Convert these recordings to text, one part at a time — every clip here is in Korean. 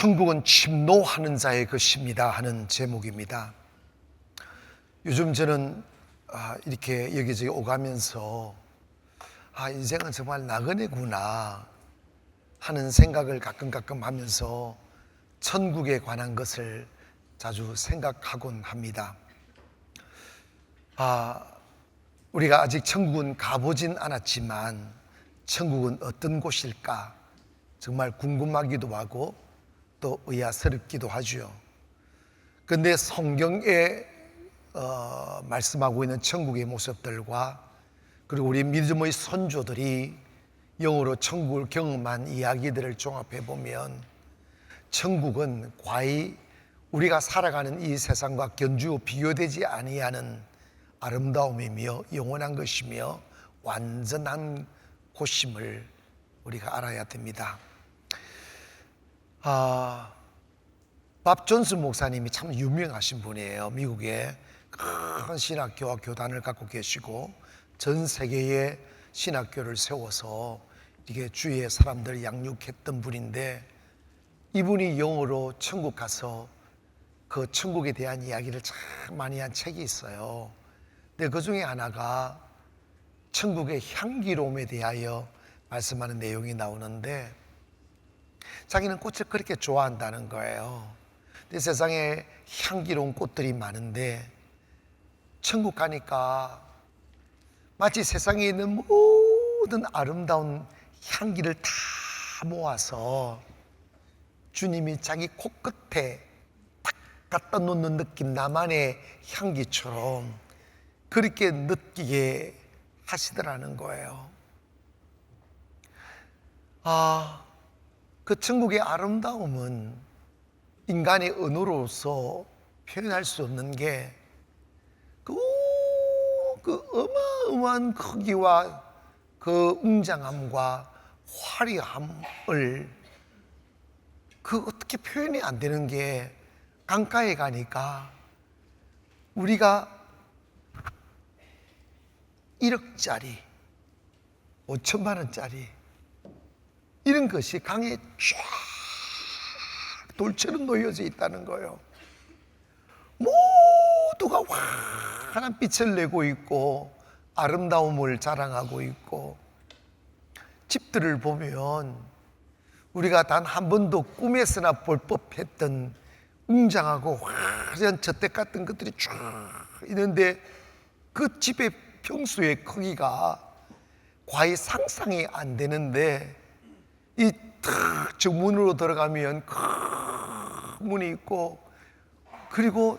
천국은 침노하는 자의 것입니다 하는 제목입니다. 요즘 저는 이렇게 여기저기 오가면서 인생은 정말 나그네구나 하는 생각을 가끔 하면서 천국에 관한 것을 자주 생각하곤 합니다. 우리가 아직 천국은 가보진 않았지만 천국은 어떤 곳일까 정말 궁금하기도 하고 또 의아스럽기도 하죠. 그런데 성경에 말씀하고 있는 천국의 모습들과 그리고 우리 믿음의 선조들이 영으로 천국을 경험한 이야기들을 종합해 보면 천국은 과히 우리가 살아가는 이 세상과 견주어 비교되지 아니하는 아름다움이며 영원한 것이며 완전한 곳임을 우리가 알아야 됩니다. 밥 존스 목사님이 참 유명하신 분이에요. 미국에 큰 신학교와 교단을 갖고 계시고 전 세계에 신학교를 세워서 이게 주위의 사람들 양육했던 분인데, 이분이 영어로 천국 가서 그 천국에 대한 이야기를 참 많이 한 책이 있어요. 근데 그 중에 하나가 천국의 향기로움에 대하여 말씀하는 내용이 나오는데, 자기는 꽃을 그렇게 좋아한다는 거예요. 근데 세상에 향기로운 꽃들이 많은데 천국 가니까 마치 세상에 있는 모든 아름다운 향기를 다 모아서 주님이 자기 코끝에 딱 갖다 놓는 느낌, 나만의 향기처럼 그렇게 느끼게 하시더라는 거예요. 그 천국의 아름다움은 인간의 언어로서 표현할 수 없는 게 그 어마어마한 크기와 그 웅장함과 화려함을 어떻게 표현이 안 되는 게 강가에 가니까 우리가 1억짜리, 5천만 원짜리 이런 것이 강에 쫙 돌처럼 놓여져 있다는 거예요. 모두가 환한 빛을 내고 있고 아름다움을 자랑하고 있고, 집들을 보면 우리가 단 한 번도 꿈에서나 볼 법했던 웅장하고 화려한 저택 같은 것들이 쫙 있는데 그 집의 평수의 크기가 과히 상상이 안 되는데, 이 탁 저 문으로 들어가면 큰 문이 있고, 그리고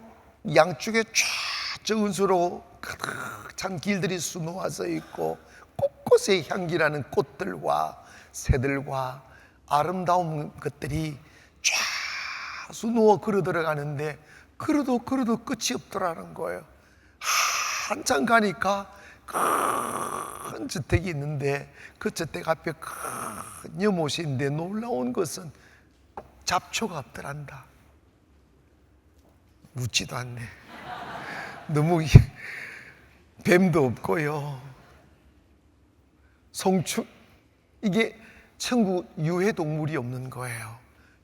양쪽에 쫙 은수로 가득 찬 길들이 수놓아져 있고, 곳곳에 향기라는 꽃들과 새들과 아름다운 것들이 쫙 수놓아 걸어 들어가는데, 걸어도 끝이 없더라는 거예요. 한참 가니까 큰 저택이 있는데 그 저택 앞에 큰 연못인데 놀라운 것은 잡초가 없더란다. 묻지도 않네. 너무 뱀도 없고요. 송충, 이게 천국 유해 동물이 없는 거예요.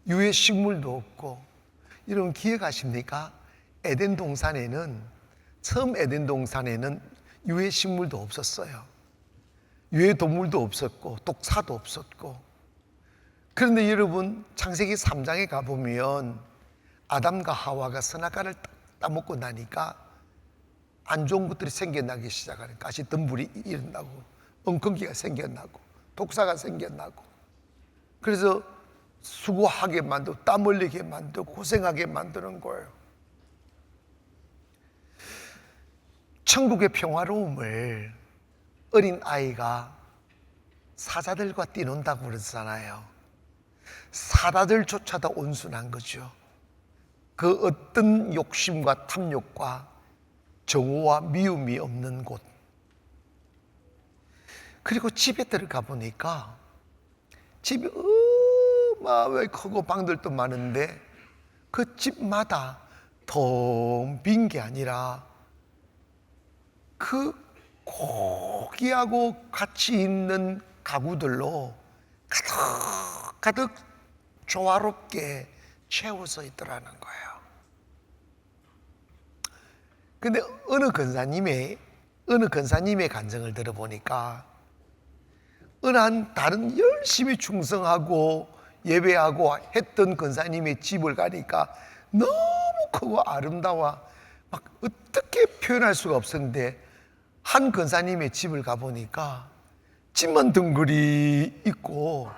유해 식물도 없고. 여러분 기억하십니까? 에덴 동산에는, 처음 에덴 동산에는 유해 식물도 없었어요. 유해 동물도 없었고 독사도 없었고. 그런데 여러분 창세기 3장에 가보면 아담과 하와가 선악과를 따먹고 나니까 안 좋은 것들이 생겨나기 시작하는, 가시덤불이 일어나고 엉겅퀴가 생겨나고 독사가 생겨나고, 그래서 수고하게 만들고 땀 흘리게 만들고 고생하게 만드는 거예요. 천국의 평화로움을 어린 아이가 사자들과 뛰논다고 그러잖아요. 사자들조차도 온순한 거죠. 그 어떤 욕심과 탐욕과 정오와 미움이 없는 곳. 그리고 집에 들어가 보니까 집이 어마어마하게 크고 방들도 많은데 그 집마다 텅 빈 게 아니라 그 고귀하고 가치 있는 가구들로 가득 조화롭게 채워져 있더라는 거예요. 근데 어느 권사님의 간증을 들어보니까 어느 한 다른 열심히 충성하고 예배하고 했던 권사님의 집을 가니까 너무 크고 아름다워 막 어떻게 표현할 수가 없었는데, 한 권사님의 집을 가보니까 집만 덩그리 있고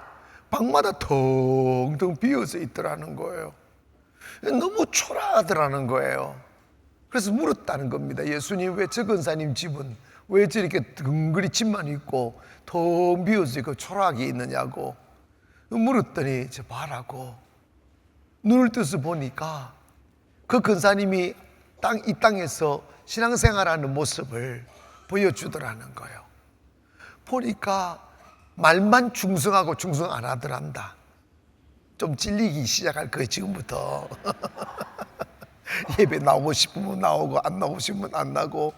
방마다 텅텅 비어져 있더라는 거예요. 너무 초라하더라는 거예요. 그래서 물었다는 겁니다. 예수님, 왜 저 권사님 집은 왜 저렇게 덩그리 집만 있고 텅 비어져 있고 초라하게 있느냐고 물었더니 저 봐라고 눈을 떠서 보니까 그 권사님이 이 땅에서 신앙생활하는 모습을 보여주더라는 거예요. 보니까 말만 충성하고 충성 안 하더란다. 좀 찔리기 시작할 거예요, 지금부터. 예배 나오고 싶으면 나오고 안 나오고 싶으면 안 나고,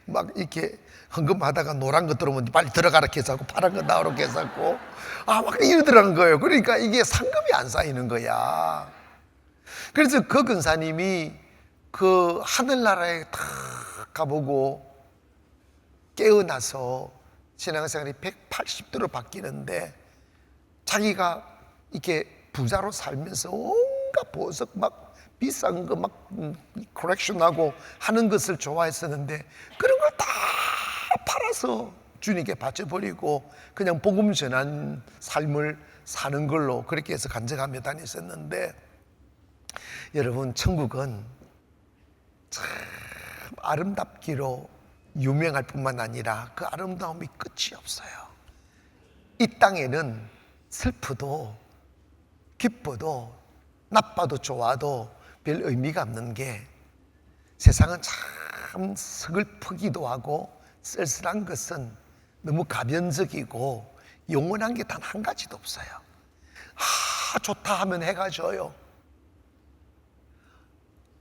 막 이렇게 헌금하다가 노란 거 들어오면 빨리 들어가라 해서고 파란 거 나오라 해서고 막 이러더라는 거예요. 그러니까 이게 상급이 안 쌓이는 거야. 그래서 그 근사님이 그 하늘나라에 탁 가보고 깨어나서 신앙생활이 180도로 바뀌는데, 자기가 이렇게 부자로 살면서 온갖 보석 막 비싼 거 막 컬렉션하고 하는 것을 좋아했었는데 그런 걸 다 팔아서 주님께 바쳐버리고 그냥 복음 전한 삶을 사는 걸로 그렇게 해서 간증하며 다녔었는데, 여러분 천국은 참 아름답기로 유명할 뿐만 아니라 그 아름다움이 끝이 없어요. 이 땅에는 슬프도 기뻐도 나빠도 좋아도 별 의미가 없는 게, 세상은 참 서글프기도 하고 쓸쓸한 것은 너무 가변적이고 영원한 게 단 한 가지도 없어요. 좋다 하면 해가 져요.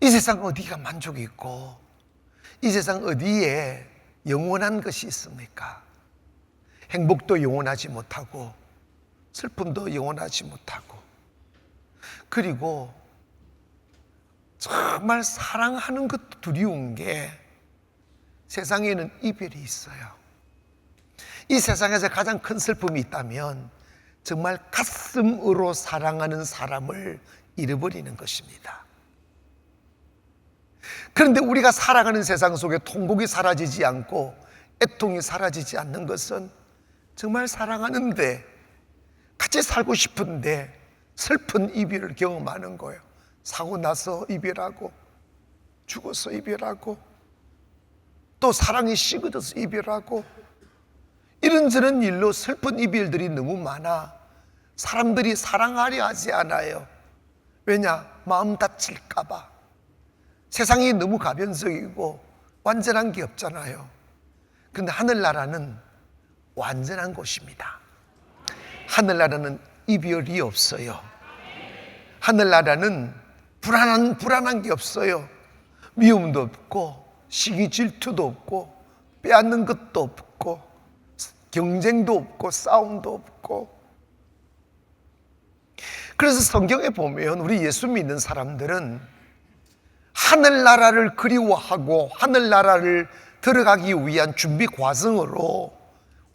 이 세상 어디가 만족이 있고 이 세상 어디에 영원한 것이 있습니까? 행복도 영원하지 못하고 슬픔도 영원하지 못하고, 그리고 정말 사랑하는 것도 두려운 게 세상에는 이별이 있어요. 이 세상에서 가장 큰 슬픔이 있다면 정말 가슴으로 사랑하는 사람을 잃어버리는 것입니다. 그런데 우리가 살아가는 세상 속에 통곡이 사라지지 않고 애통이 사라지지 않는 것은 정말 사랑하는데, 같이 살고 싶은데 슬픈 이별을 경험하는 거예요. 사고 나서 이별하고, 죽어서 이별하고, 또 사랑이 식어져서 이별하고, 이런저런 일로 슬픈 이별들이 너무 많아 사람들이 사랑하려 하지 않아요. 왜냐? 마음 다칠까 봐. 세상이 너무 가변적이고 완전한 게 없잖아요. 그런데 하늘나라는 완전한 곳입니다. 하늘나라는 이별이 없어요. 하늘나라는 불안한 게 없어요. 미움도 없고 시기 질투도 없고 빼앗는 것도 없고 경쟁도 없고 싸움도 없고. 그래서 성경에 보면 우리 예수 믿는 사람들은 하늘나라를 그리워하고 하늘나라를 들어가기 위한 준비 과정으로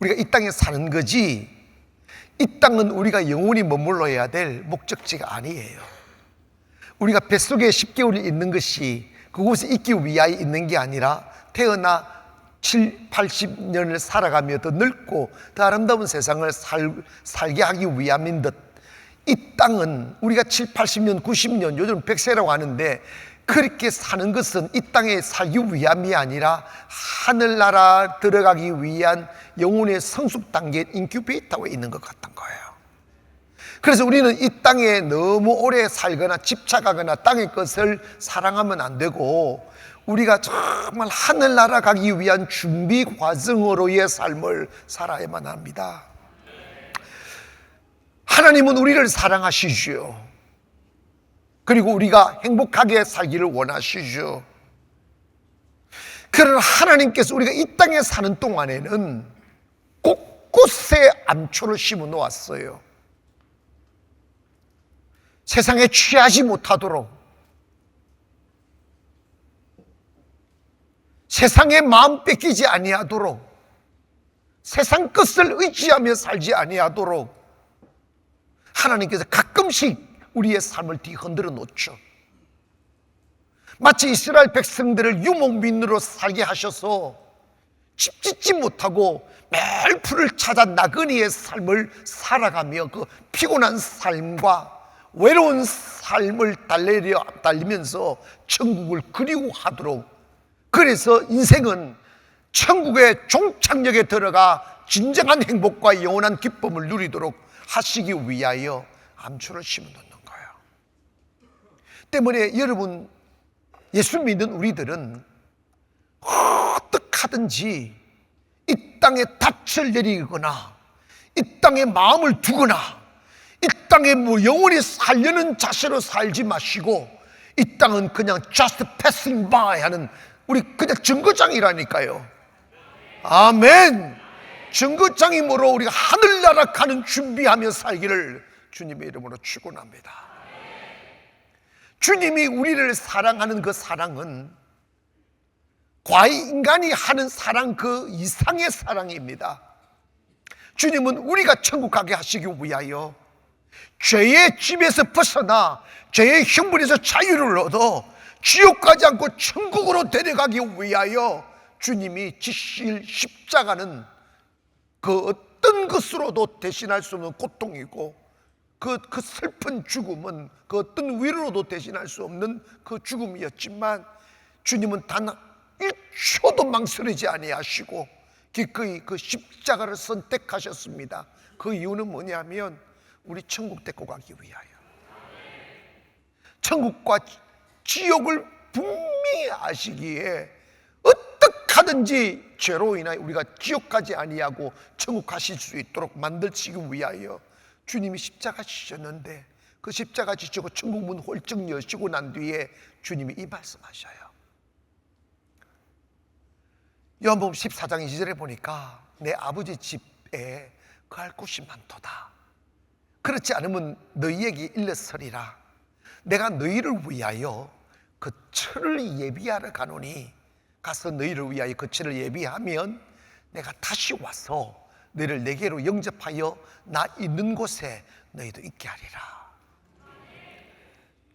우리가 이 땅에 사는 거지, 이 땅은 우리가 영원히 머물러야 될 목적지가 아니에요. 우리가 뱃속에 10개월이 있는 것이 그곳에 있기 위하여 있는 게 아니라 태어나 7, 80년을 살아가며 더 넓고 더 아름다운 세상을 살게 하기 위함인 듯, 이 땅은 우리가 7, 80년, 90년, 요즘 100세라고 하는데 그렇게 사는 것은 이 땅에 살기 위함이 아니라 하늘나라 들어가기 위한 영혼의 성숙 단계인 인큐베이터에 있는 것 같은 거예요. 그래서 우리는 이 땅에 너무 오래 살거나 집착하거나 땅의 것을 사랑하면 안 되고, 우리가 정말 하늘나라 가기 위한 준비 과정으로의 삶을 살아야만 합니다. 하나님은 우리를 사랑하시죠. 그리고 우리가 행복하게 살기를 원하시죠. 그러나 하나님께서 우리가 이 땅에 사는 동안에는 곳곳에 암초를 심어 놓았어요. 세상에 취하지 못하도록, 세상에 마음 뺏기지 아니하도록, 세상 것을 의지하며 살지 아니하도록 하나님께서 가끔씩 우리의 삶을 뒤흔들어 놓죠. 마치 이스라엘 백성들을 유목민으로 살게 하셔서 집 짓지 못하고 매일 풀을 찾아 나그네의 삶을 살아가며 그 피곤한 삶과 외로운 삶을 달리면서 천국을 그리워하도록, 그래서 인생은 천국의 종착역에 들어가 진정한 행복과 영원한 기쁨을 누리도록 하시기 위하여 암초를 심어 놓는 거예요. 때문에 여러분, 예수 믿는 우리들은 어떻게 하든지 이 땅에 닻을 내리거나 이 땅에 마음을 두거나 이 땅에 영원히 살려는 자세로 살지 마시고, 이 땅은 그냥 just passing by 하는 우리 그냥 정거장이라니까요. 아멘. 정거장이므로 우리가 하늘나라 가는 준비하며 살기를 주님의 이름으로 축원합니다. 주님이 우리를 사랑하는 그 사랑은 과연 인간이 하는 사랑 그 이상의 사랑입니다. 주님은 우리가 천국 가게 하시기 위하여 죄의 집에서 벗어나 죄의 형벌에서 자유를 얻어 지옥 가지 않고 천국으로 데려가기 위하여 주님이 지실 십자가는 그 어떤 것으로도 대신할 수 없는 고통이고, 그 슬픈 죽음은 그 어떤 위로로도 대신할 수 없는 그 죽음이었지만, 주님은 단 1초도 망설이지 아니하시고 기꺼이 그 십자가를 선택하셨습니다. 그 이유는 뭐냐면 우리 천국 데리고 가기 위하여, 천국과 지옥을 분명히 아시기에 어떻게 하든지 죄로 인하여 우리가 지옥 가지 아니하고 천국 가실 수 있도록 만들시기 위하여 주님이 십자가 지셨는데, 그 십자가 지시고 천국 문 홀쩍 여시고 난 뒤에 주님이 이 말씀하셔요. 요한복음 14장 2절에 보니까 내 아버지 집에 거할 곳이 많도다. 그렇지 않으면 너희에게 일렀으리라. 내가 너희를 위하여 그 처를 예비하러 가노니, 가서 너희를 위하여 그 처를 예비하면 내가 다시 와서 너희를 내게로 영접하여 나 있는 곳에 너희도 있게 하리라.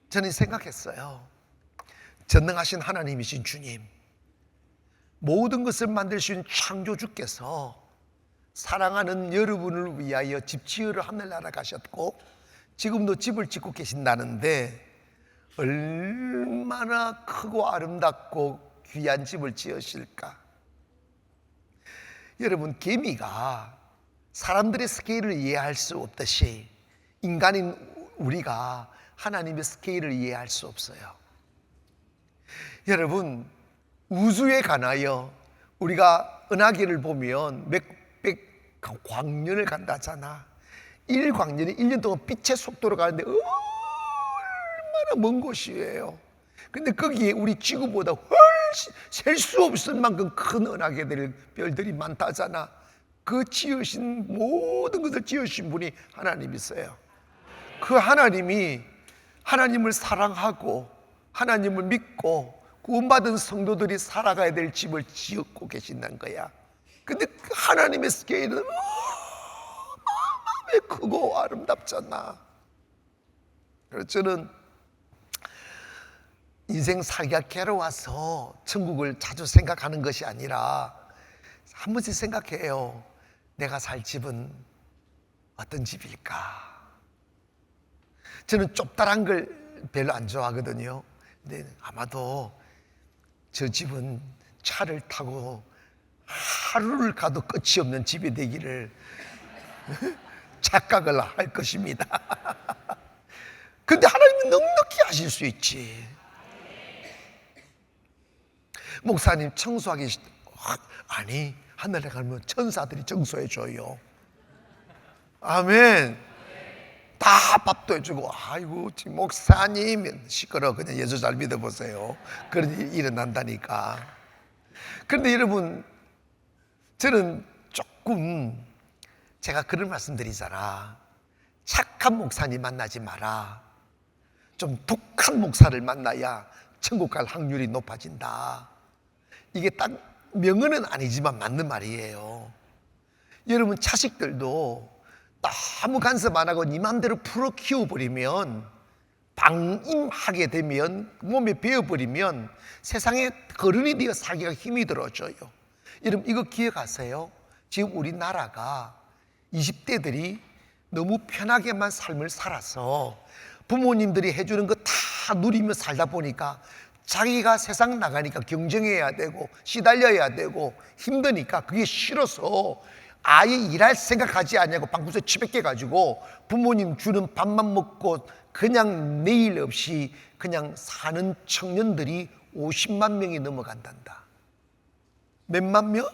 저는 생각했어요. 전능하신 하나님이신 주님, 모든 것을 만드신 창조주께서 사랑하는 여러분을 위하여 집 지으러 하늘나라 가셨고 지금도 집을 짓고 계신다는데 얼마나 크고 아름답고 귀한 집을 지으실까. 여러분, 개미가 사람들의 스케일을 이해할 수 없듯이 인간인 우리가 하나님의 스케일을 이해할 수 없어요. 여러분, 우주에 관하여 우리가 은하계를 보면 몇백 광년을 간다잖아. 1광년이 1년 동안 빛의 속도로 가는데 얼마나 먼 곳이에요. 근데 거기에 우리 지구보다 훨씬 셀 수 없을 만큼 큰 은하계들, 별들이 많다잖아. 그 지으신 모든 것을 지으신 분이 하나님이세요. 그 하나님이 하나님을 사랑하고 하나님을 믿고 구원받은 성도들이 살아가야 될 집을 지었고 계신다는 거야. 근데 그 하나님의 스케일은 어마어마하게 크고 아름답잖아. 그래서 저는 인생 살기가 괴로워서 천국을 자주 생각하는 것이 아니라 한 번씩 생각해요. 내가 살 집은 어떤 집일까? 저는 좁다란 걸 별로 안 좋아하거든요. 근데 아마도 저 집은 차를 타고 하루를 가도 끝이 없는 집이 되기를 착각을 할 것입니다. 근데 하나님은 넉넉히 하실 수 있지. 목사님 청소하기 아니, 하늘에 가면 천사들이 청소해줘요. 아멘. 다 밥도 해주고. 아이고 목사님 시끄러. 그냥 예수 잘 믿어보세요. 그런 일이 일어난다니까. 그런데 여러분, 저는 조금 제가 그런 말씀 드리잖아. 착한 목사님 만나지 마라. 좀 독한 목사를 만나야 천국 갈 확률이 높아진다. 이게 딱 명언은 아니지만 맞는 말이에요. 여러분, 자식들도 너무 간섭 안 하고 네 맘대로 풀어 키워버리면, 방임하게 되면, 몸에 배어버리면 세상에 거른이 되어 살기가 힘이 들어져요. 여러분, 이거 기억하세요. 지금 우리나라가 20대들이 너무 편하게만 삶을 살아서 부모님들이 해주는 거 다 누리며 살다 보니까 자기가 세상 나가니까 경쟁해야 되고 시달려야 되고 힘드니까 그게 싫어서 아예 일할 생각하지 않냐고 방구석에 치백해 가지고 부모님 주는 밥만 먹고 그냥 내일 없이 그냥 사는 청년들이 50만 명이 넘어간단다. 몇만 명?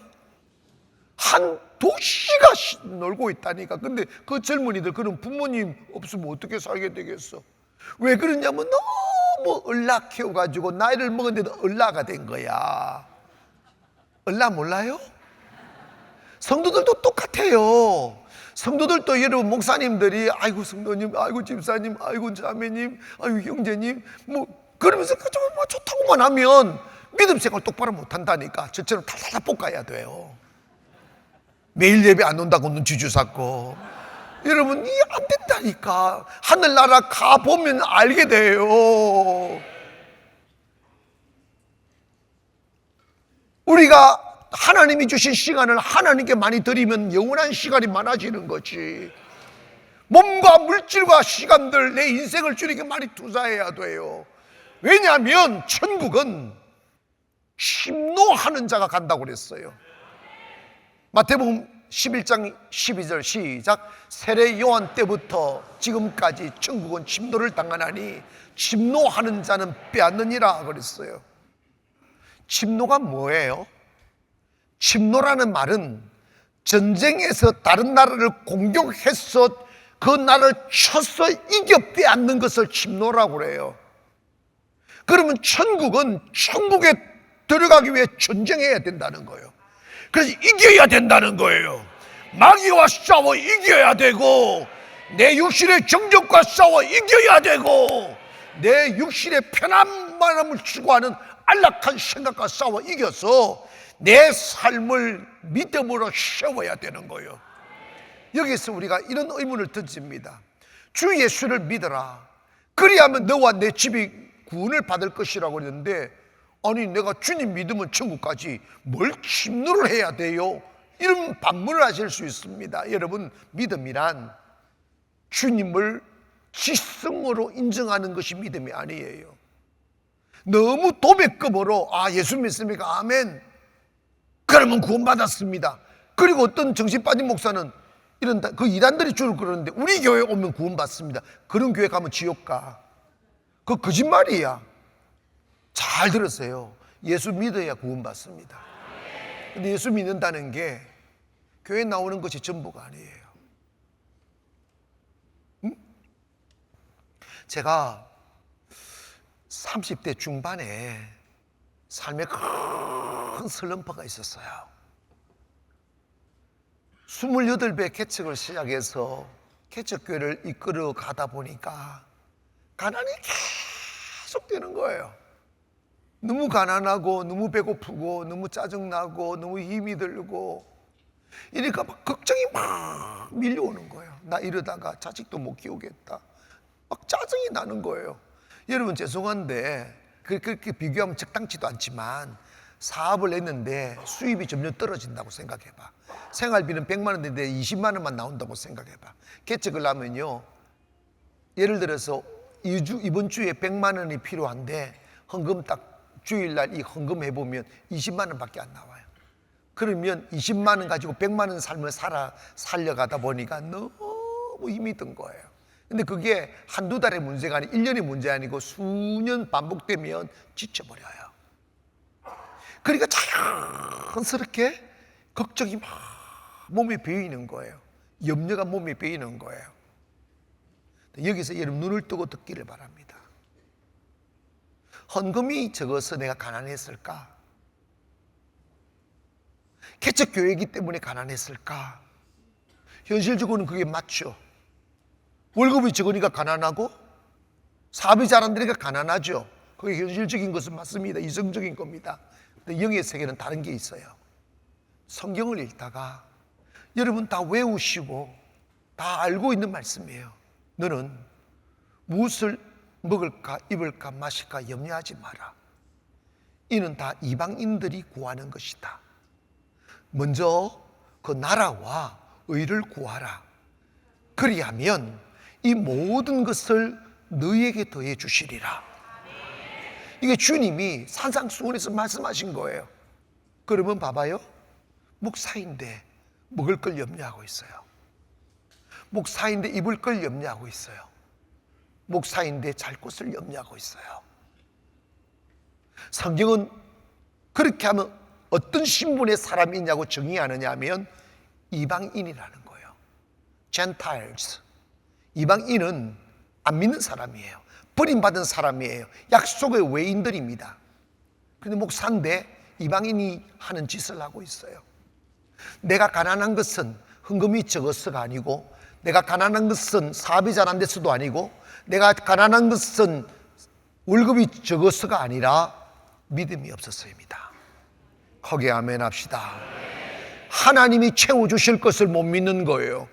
한 도시가 놀고 있다니까. 근데 그 젊은이들, 그런 부모님 없으면 어떻게 살게 되겠어? 왜 그러냐면 너무 얼라 키워가지고 나이를 먹었는데도 얼라가 된 거야. 얼라 몰라요? 성도들도 똑같아요. 성도들도 여러분, 목사님들이 아이고 성도님, 아이고 집사님, 아이고 자매님, 아이고 형제님 뭐 그러면서 뭐 좋다고만 하면 믿음 생활 똑바로 못한다니까. 저처럼 탈탈탈 볶아야 돼요. 매일 예배 안 온다고 눈치 주사고. 여러분, 이게 안 된다니까. 하늘나라 가보면 알게 돼요. 우리가 하나님이 주신 시간을 하나님께 많이 드리면 영원한 시간이 많아지는 거지. 몸과 물질과 시간들, 내 인생을 주님께 많이 투자해야 돼요. 왜냐하면 천국은 심노하는 자가 간다고 그랬어요. 마태복음 11장 12절 시작. 세례 요한 때부터 지금까지 천국은 침노를 당하나니 침노하는 자는 빼앗느니라 그랬어요. 침노가 뭐예요? 침노라는 말은 전쟁에서 다른 나라를 공격해서 그 나라를 쳐서 이겨 빼앗는 것을 침노라고 그래요. 그러면 천국은 천국에 들어가기 위해 전쟁해야 된다는 거예요. 그래서 이겨야 된다는 거예요. 마귀와 싸워 이겨야 되고, 내 육신의 정욕과 싸워 이겨야 되고, 내 육신의 편안함을 추구하는 안락한 생각과 싸워 이겨서 내 삶을 믿음으로 세워야 되는 거예요. 여기서 우리가 이런 의문을 던집니다. 주 예수를 믿어라, 그리하면 너와 내 집이 구원을 받을 것이라고 그랬는데, 아니 내가 주님 믿으면 천국까지 뭘 침노를 해야 돼요? 이런 반문을 하실 수 있습니다. 여러분, 믿음이란 주님을 지성으로 인정하는 것이 믿음이 아니에요. 너무 도배급으로 예수 믿습니까? 아멘. 그러면 구원받았습니다. 그리고 어떤 정신 빠진 목사는 이런 그 이단들이 주를 그러는데 우리 교회 오면 구원받습니다. 그런 교회 가면 지옥 가. 그거 거짓말이야. 잘 들으세요. 예수 믿어야 구원받습니다. 근데 예수 믿는다는 게 교회 나오는 것이 전부가 아니에요. 제가 30대 중반에 삶에 큰 슬럼프가 있었어요. 28배 개척을 시작해서 개척교회를 이끌어 가다 보니까 가난이 계속 되는 거예요. 너무 가난하고 너무 배고프고 너무 짜증나고 너무 힘이 들고 이러니까 막 걱정이 막 밀려오는 거예요. 나 이러다가 자식도 못 키우겠다. 막 짜증이 나는 거예요. 여러분 죄송한데 그렇게 비교하면 적당치도 않지만 사업을 했는데 수입이 점점 떨어진다고 생각해봐. 생활비는 100만 원인데 20만 원만 나온다고 생각해봐. 개척을 하면요, 예를 들어서 이번 주에 100만 원이 필요한데 헌금 딱 주일날 이 헌금 해보면 20만 원밖에 안 나와요. 그러면 20만 원 가지고 100만 원 삶을 살려가다 보니까 너무 힘이 든 거예요. 근데 그게 한두 달의 문제가 아니고 1년의 문제 아니고 수년 반복되면 지쳐버려요. 그러니까 자연스럽게 걱정이 막 몸에 배이는 거예요. 염려가 몸에 배이는 거예요. 여기서 여러분 눈을 뜨고 듣기를 바랍니다. 헌금이 적어서 내가 가난했을까? 개척교회이기 때문에 가난했을까? 현실적으로는 그게 맞죠. 월급이 적으니까 가난하고 사업이 잘 안 되니까 가난하죠. 그게 현실적인 것은 맞습니다. 이성적인 겁니다. 근데 영의 세계는 다른 게 있어요. 성경을 읽다가 여러분 다 외우시고 다 알고 있는 말씀이에요. 너는 무엇을 먹을까 입을까 마실까 염려하지 마라. 이는 다 이방인들이 구하는 것이다. 먼저 그 나라와 의를 구하라. 그리하면 이 모든 것을 너희에게 더해 주시리라. 이게 주님이 산상수훈에서 말씀하신 거예요. 그러면 봐봐요. 목사인데 먹을 걸 염려하고 있어요. 목사인데 입을 걸 염려하고 있어요. 목사인데 잘 곳을 염려하고 있어요. 성경은 그렇게 하면 어떤 신분의 사람이냐고 정의하느냐 하면 이방인이라는 거예요. Gentiles. 이방인은 안 믿는 사람이에요. 버림받은 사람이에요. 약속의 외인들입니다. 그런데 목사인데 이방인이 하는 짓을 하고 있어요. 내가 가난한 것은 헌금이 적어서가 아니고, 내가 가난한 것은 사업이 잘 안 돼서도 아니고, 내가 가난한 것은 월급이 적어서가 아니라 믿음이 없어서입니다. 거기에 아멘 합시다. 하나님이 채워주실 것을 못 믿는 거예요.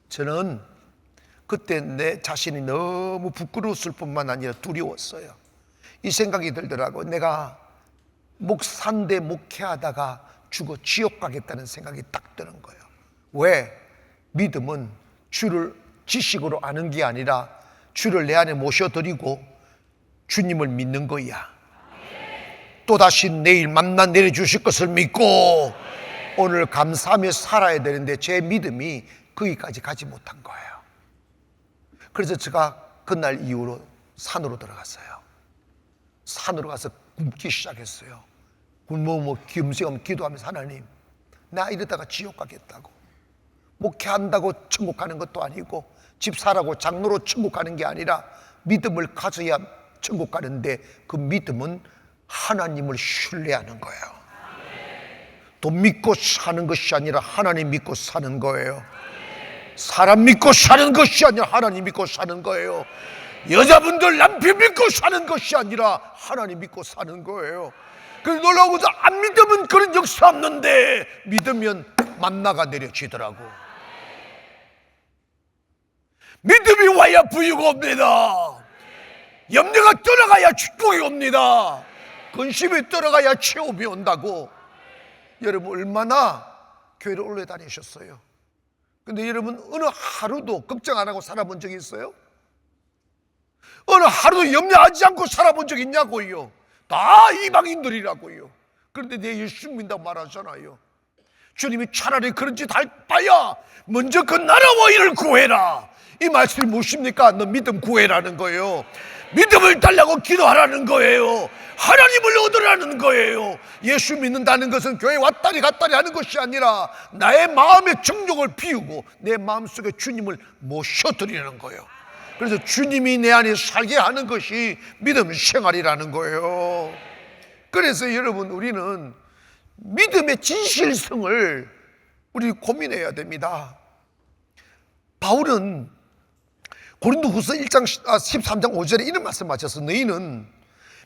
저는 그때 내 자신이 너무 부끄러웠을 뿐만 아니라 두려웠어요. 이 생각이 들더라고요. 내가 목사인데 목회하다가 죽어 지옥 가겠다는 생각이 딱 드는 거예요. 왜? 믿음은 주를 지식으로 아는 게 아니라 주를 내 안에 모셔드리고 주님을 믿는 거야. 또다시 내일 만나 내려주실 것을 믿고 오늘 감사하며 살아야 되는데 제 믿음이 거기까지 가지 못한 거예요. 그래서 제가 그날 이후로 산으로 들어갔어요. 산으로 가서 굶기 시작했어요. 김수영 기도하면서 하나님, 나 이러다가 지옥 가겠다고. 목회한다고 천국 가는 것도 아니고 집 사라고 장로로 천국 가는 게 아니라 믿음을 가져야 천국 가는데 그 믿음은 하나님을 신뢰하는 거예요. 돈 믿고 사는 것이 아니라 하나님 믿고 사는 거예요. 사람 믿고 사는 것이 아니라 하나님 믿고 사는 거예요. 여자분들 남편 믿고 사는 것이 아니라 하나님 믿고 사는 거예요. 그래서 놀라운 것은 안 믿으면 그런 역사 없는데 믿으면 만나가 내려지더라고. 믿음이 와야 부유가 옵니다. 염려가 떠나가야 축복이 옵니다. 근심이 떠나가야 체험이 온다고. 여러분 얼마나 교회를 오래 다니셨어요? 근데 여러분 어느 하루도 걱정 안 하고 살아본 적이 있어요? 어느 하루도 염려하지 않고 살아본 적 있냐고요? 다 이방인들이라고요. 그런데 내 예수 믿는다고 말하잖아요. 주님이 차라리 그런 짓 할 바야 먼저 그 나라와 이를 구해라. 이 말씀이 무엇입니까? 너 믿음 구해라는 거예요. 믿음을 달라고 기도하라는 거예요. 하나님을 얻으라는 거예요. 예수 믿는다는 것은 교회 왔다리 갔다리 하는 것이 아니라 나의 마음의 정욕을 비우고 내 마음속에 주님을 모셔드리는 거예요. 그래서 주님이 내 안에 살게 하는 것이 믿음 생활이라는 거예요. 그래서 여러분 우리는 믿음의 진실성을 우리 고민해야 됩니다. 바울은 고린도후서 13장 5절에 이런 말씀하셨어. 너희는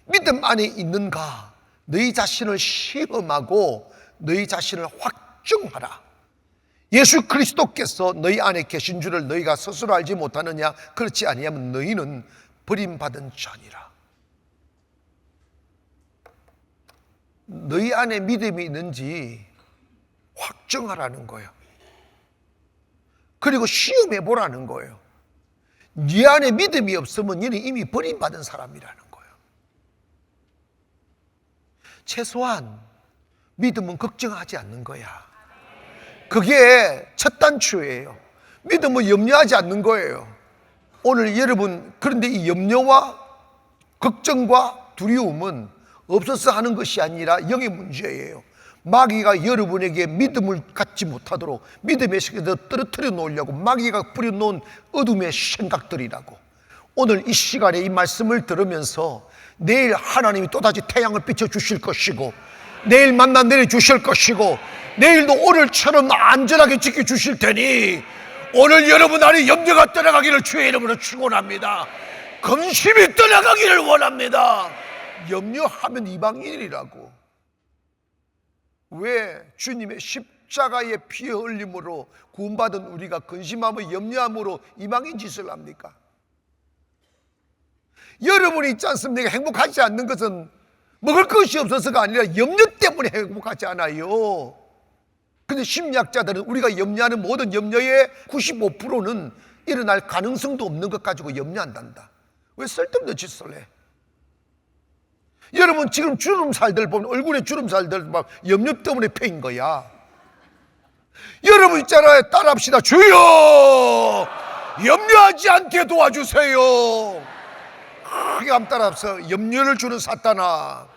믿음 안에 있는가? 너희 자신을 시험하고 너희 자신을 확증하라. 예수 그리스도께서 너희 안에 계신 줄을 너희가 스스로 알지 못하느냐? 그렇지 아니하면 너희는 버림받은 자니라. 너희 안에 믿음이 있는지 확증하라는 거예요. 그리고 시험해 보라는 거예요. 네 안에 믿음이 없으면 너는 이미 버림받은 사람이라는 거예요. 최소한 믿음은 걱정하지 않는 거야. 그게 첫 단추예요. 믿음은 염려하지 않는 거예요. 오늘 여러분, 그런데 이 염려와 걱정과 두려움은 없어서 하는 것이 아니라 영의 문제예요. 마귀가 여러분에게 믿음을 갖지 못하도록 믿음의 세계에서 떨어뜨려 놓으려고 마귀가 뿌려놓은 어둠의 생각들이라고. 오늘 이 시간에 이 말씀을 들으면서 내일 하나님이 또다시 태양을 비춰주실 것이고 내일 만나 내려주실 것이고 내일도 오늘처럼 안전하게 지켜주실 테니 오늘 여러분 안에 염려가 떠나가기를 주의 이름으로 축원합니다. 근심이 떠나가기를 원합니다. 염려하면 이방인이라고. 왜 주님의 십자가의 피의 흘림으로 구원받은 우리가 근심하며 염려함으로 이방인 짓을 합니까? 여러분이 있지 않습니까? 행복하지 않는 것은 먹을 것이 없어서가 아니라 염려 때문에 행복하지 않아요. 근데 심리학자들은 우리가 염려하는 모든 염려의 95%는 일어날 가능성도 없는 것 가지고 염려한단다. 왜 쓸데없는 짓을 해? 여러분 지금 주름살들 보면 얼굴에 주름살들 막 염려 때문에 패인 거야. 여러분 있잖아요. 따라합시다. 주여 염려하지 않게 도와주세요. 크게 한번 따라합시다. 염려를 주는 사탄아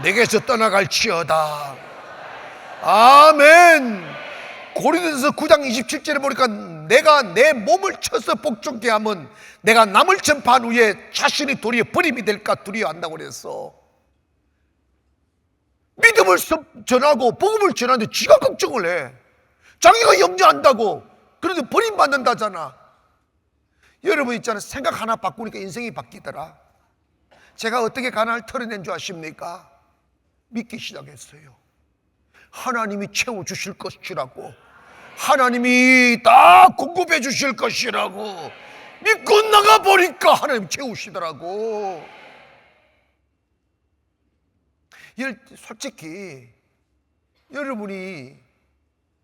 내게서 떠나갈지어다. 아멘. 고린도전서 9장 27절에 보니까 내가 내 몸을 쳐서 복종케 하면 내가 남을 전파한 후에 자신이 도리어 버림이 될까 두려워한다고 그랬어. 믿음을 전하고 복음을 전하는데 지가 걱정을 해. 자기가 염려한다고. 그런데 버림받는다잖아. 여러분 있잖아요. 생각 하나 바꾸니까 인생이 바뀌더라. 제가 어떻게 가난을 털어낸 줄 아십니까? 믿기 시작했어요. 하나님이 채워주실 것이라고. 하나님이 다 공급해 주실 것이라고 믿고 나가보니까 하나님 채우시더라고. 솔직히 여러분이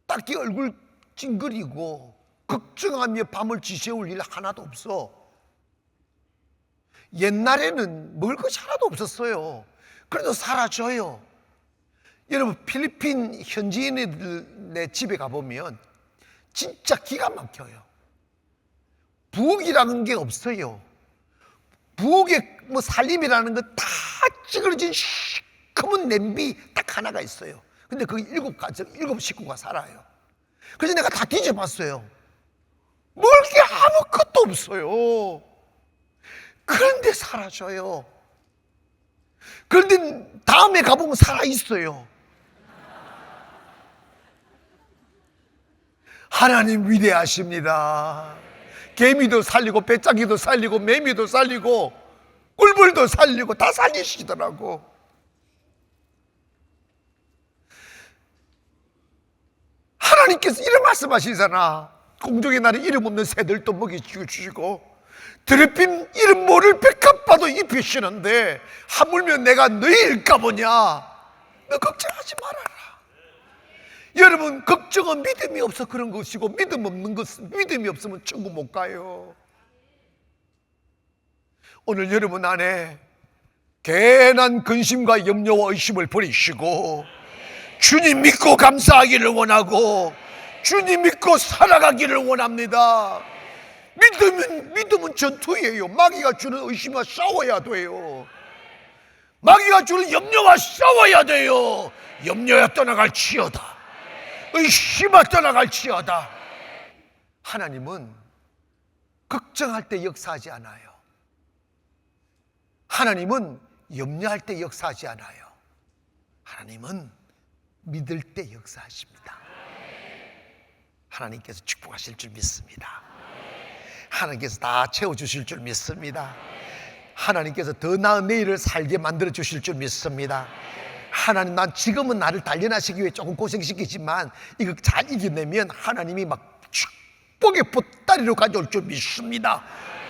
딱히 얼굴 찡그리고 걱정하며 밤을 지새울 일 하나도 없어. 옛날에는 먹을 것이 하나도 없었어요. 그래도 살아줘요. 여러분 필리핀 현지인의 집에 가보면 진짜 기가 막혀요. 부엌이라는 게 없어요. 부엌에 뭐 살림이라는 거 다 찌그러진 시커먼 냄비 딱 하나가 있어요. 근데 그 일곱 식구가 살아요. 그래서 내가 다 뒤져봤어요. 먹을 게 아무것도 없어요. 그런데 사라져요. 그런데 다음에 가보면 살아있어요. 하나님 위대하십니다. 개미도 살리고 배짜기도 살리고 매미도 살리고 꿀벌도 살리고 다 살리시더라고. 하나님께서 이런 말씀하시잖아. 공중의 나라 이름 없는 새들도 먹이주시고 드레핀 이름 모를 백합화도 입히시는데 하물며 내가 너희일까 보냐. 너 걱정하지 말아라. 여러분, 걱정은 믿음이 없어 그런 것이고 믿음이 없으면 천국 못 가요. 오늘 여러분 안에 괜한 근심과 염려와 의심을 버리시고 주님 믿고 감사하기를 원하고 주님 믿고 살아가기를 원합니다. 믿음은 전투예요. 마귀가 주는 의심과 싸워야 돼요. 마귀가 주는 염려와 싸워야 돼요. 염려야 떠나갈지어다. 의심아 떠나갈지어다. 하나님은 걱정할 때 역사하지 않아요. 하나님은 염려할 때 역사하지 않아요. 하나님은 믿을 때 역사하십니다. 하나님께서 축복하실 줄 믿습니다. 하나님께서 다 채워주실 줄 믿습니다. 하나님께서 더 나은 내일을 살게 만들어 주실 줄 믿습니다. 하나님, 난 지금은 나를 단련하시기 위해 조금 고생시키지만 이거 잘 이겨내면 하나님이 막 축복의 보따리로 가져올 줄 믿습니다.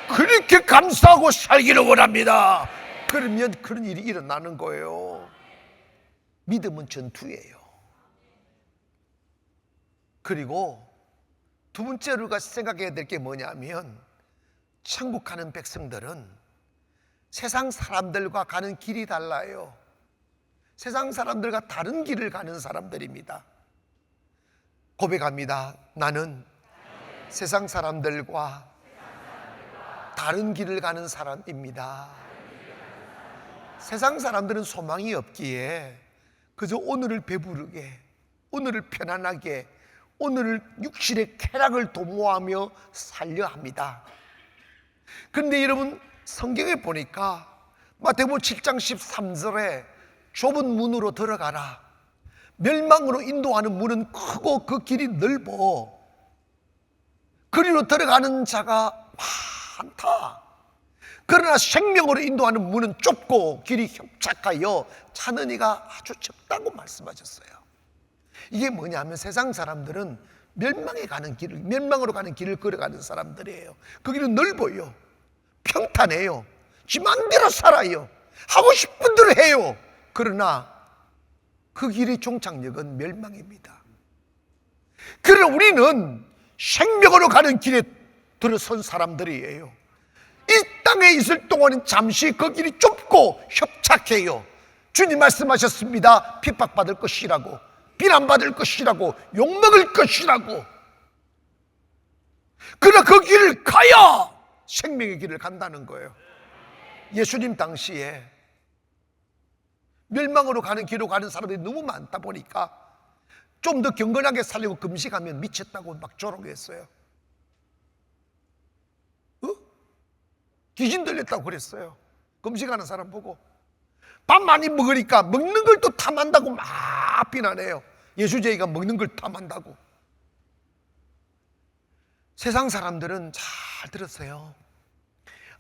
그렇게 감사하고 살기를 원합니다. 그러면 그런 일이 일어나는 거예요. 믿음은 전투예요. 그리고 두 번째로 생각해야 될 게 뭐냐면, 천국 가는 백성들은 세상 사람들과 가는 길이 달라요. 세상 사람들과 다른 길을 가는 사람들입니다. 고백합니다. 나는 세상 사람들과 다른 길을 가는 사람입니다. 세상 사람들은 소망이 없기에 그저 오늘을 배부르게, 오늘을 편안하게, 오늘을 육신의 쾌락을 도모하며 살려 합니다. 그런데 여러분, 성경에 보니까 마태복음 7장 13절에 좁은 문으로 들어가라. 멸망으로 인도하는 문은 크고 그 길이 넓어. 그리로 들어가는 자가 많다. 그러나 생명으로 인도하는 문은 좁고 길이 협착하여 찾는 이가 아주 적다고 말씀하셨어요. 이게 뭐냐면 세상 사람들은 멸망으로 가는 길을 걸어가는 사람들이에요. 그 길은 넓어요. 평탄해요. 지 맘대로 살아요. 하고 싶은 대로 해요. 그러나 그 길의 종착역은 멸망입니다. 그러나 우리는 생명으로 가는 길에 들어선 사람들이에요. 이 땅에 있을 동안은 잠시 그 길이 좁고 협착해요. 주님 말씀하셨습니다. 핍박받을 것이라고, 비난받을 것이라고, 욕먹을 것이라고. 그러나 그 길을 가야 생명의 길을 간다는 거예요. 예수님 당시에 멸망으로 가는 길로 가는 사람들이 너무 많다 보니까 좀 더 경건하게 살려고 금식하면 미쳤다고 막 조롱했어요. 귀신 들렸다고 그랬어요. 금식하는 사람 보고. 밥 많이 먹으니까 먹는 걸 또 탐한다고 막 비난해요. 예수제이가 먹는 걸 탐한다고. 세상 사람들은 잘 들었어요.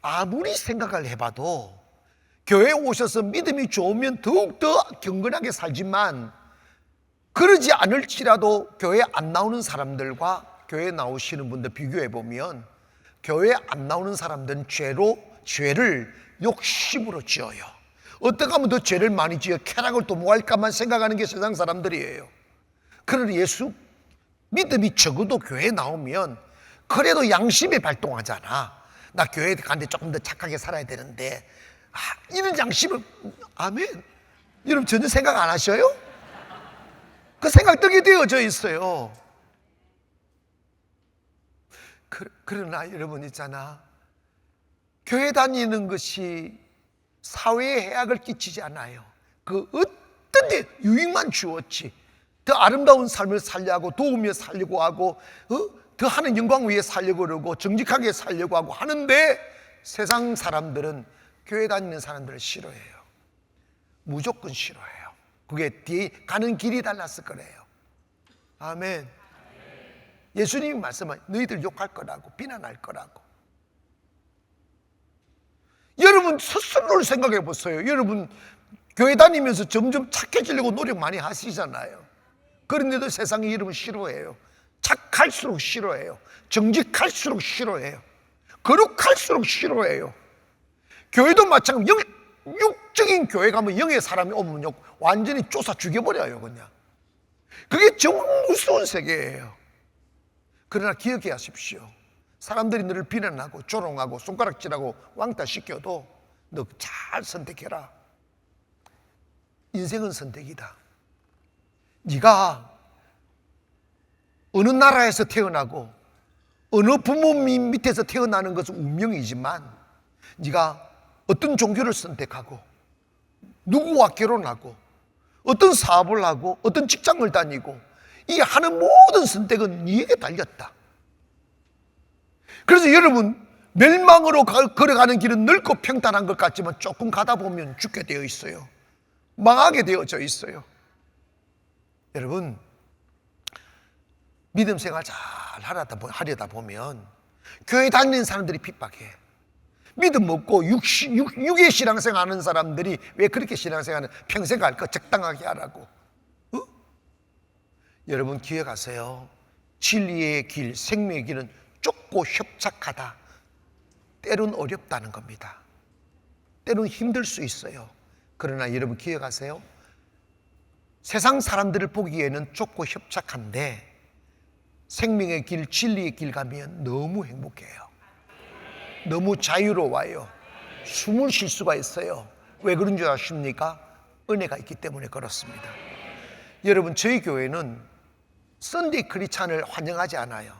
아무리 생각을 해봐도 교회에 오셔서 믿음이 좋으면 더욱더 경건하게 살지만, 그러지 않을지라도 교회에 안 나오는 사람들과 교회에 나오시는 분들 비교해보면 교회에 안 나오는 사람들은 죄를 욕심으로 지어요. 어떻게 하면 더 죄를 많이 지어 쾌락을 도모할까만 생각하는 게 세상 사람들이에요. 그러나 예수 믿음이 적어도 교회에 나오면 그래도 양심이 발동하잖아. 나 교회에 가는데 조금 더 착하게 살아야 되는데, 이런 양심을, 아멘. 여러분 전혀 생각 안 하셔요? 그 생각 들게 되어져 있어요. 그러나 여러분 있잖아, 교회 다니는 것이 사회에 해악을 끼치지 않아요. 그 어떤 데 유익만 주었지. 더 아름다운 삶을 살려고 도우며 살려고 하고 더 하는 영광 위에 살려고 그러고 정직하게 살려고 하고 하는데 세상 사람들은 교회 다니는 사람들을 싫어해요. 무조건 싫어해요. 그게 뒤에 가는 길이 달랐을 거래요. 아멘. 예수님이 말씀한 너희들 욕할 거라고 비난할 거라고. 여러분 스스로를 생각해 보세요. 여러분 교회 다니면서 점점 착해지려고 노력 많이 하시잖아요. 그런데도 세상이 여러분 싫어해요. 착할수록 싫어해요. 정직할수록 싫어해요. 거룩할수록 싫어해요. 교회도 마찬가지. 육적인 교회 가면 영의 사람이 오면요 완전히 쫓아 죽여버려요. 그냥 그게 정말 무서운 세계예요. 그러나 기억해 하십시오. 사람들이 너를 비난하고 조롱하고 손가락질하고 왕따시켜도 너 잘 선택해라. 인생은 선택이다. 네가 어느 나라에서 태어나고 어느 부모님 밑에서 태어나는 것은 운명이지만 네가 어떤 종교를 선택하고 누구와 결혼하고 어떤 사업을 하고 어떤 직장을 다니고 이 하는 모든 선택은 네게 달렸다. 그래서 여러분 멸망으로 걸어가는 길은 넓고 평탄한 것 같지만 조금 가다 보면 죽게 되어 있어요. 망하게 되어져 있어요. 여러분 믿음 생활 잘 하려다 보면 교회 다니는 사람들이 핍박해. 믿음 없고 육의 신앙생활 하는 사람들이 왜 그렇게 신앙생활을 평생 갈 거 적당하게 하라고. 여러분 기억하세요. 진리의 길, 생명의 길은 좁고 협착하다. 때론 어렵다는 겁니다. 때론 힘들 수 있어요. 그러나 여러분 기억하세요. 세상 사람들을 보기에는 좁고 협착한데 생명의 길, 진리의 길 가면 너무 행복해요. 너무 자유로워요. 숨을 쉴 수가 있어요. 왜 그런 줄 아십니까? 은혜가 있기 때문에 그렇습니다. 여러분 저희 교회는 썬데이 크리스찬을 환영하지 않아요.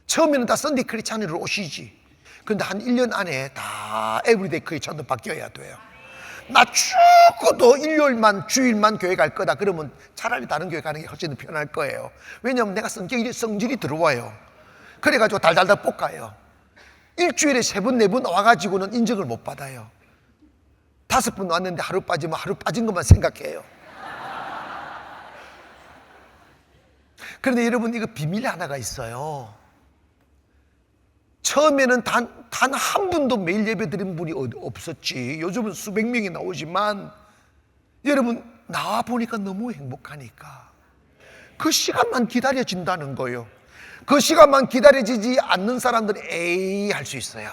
처음에는 다 썬데이 크리스찬으로 오시지. 그런데 한 1년 안에 다 에브리데이 크리스찬도 바뀌어야 돼요. 나 죽어도 일요일만 주일만 교회 갈 거다 그러면 차라리 다른 교회 가는 게 훨씬 편할 거예요. 왜냐하면 내가 성질이 들어와요. 그래가지고 달달달 볶아요. 일주일에 3번 4번 와가지고는 인정을 못 받아요. 5번 왔는데 하루 빠지면 하루 빠진 것만 생각해요. 그런데 여러분 이거 비밀 하나가 있어요. 처음에는 단 한 분도 매일 예배 드린 분이 없었지. 요즘은 수백 명이 나오지만 여러분 나와 보니까 너무 행복하니까 그 시간만 기다려진다는 거예요. 그 시간만 기다려지지 않는 사람들은 에이 할 수 있어요.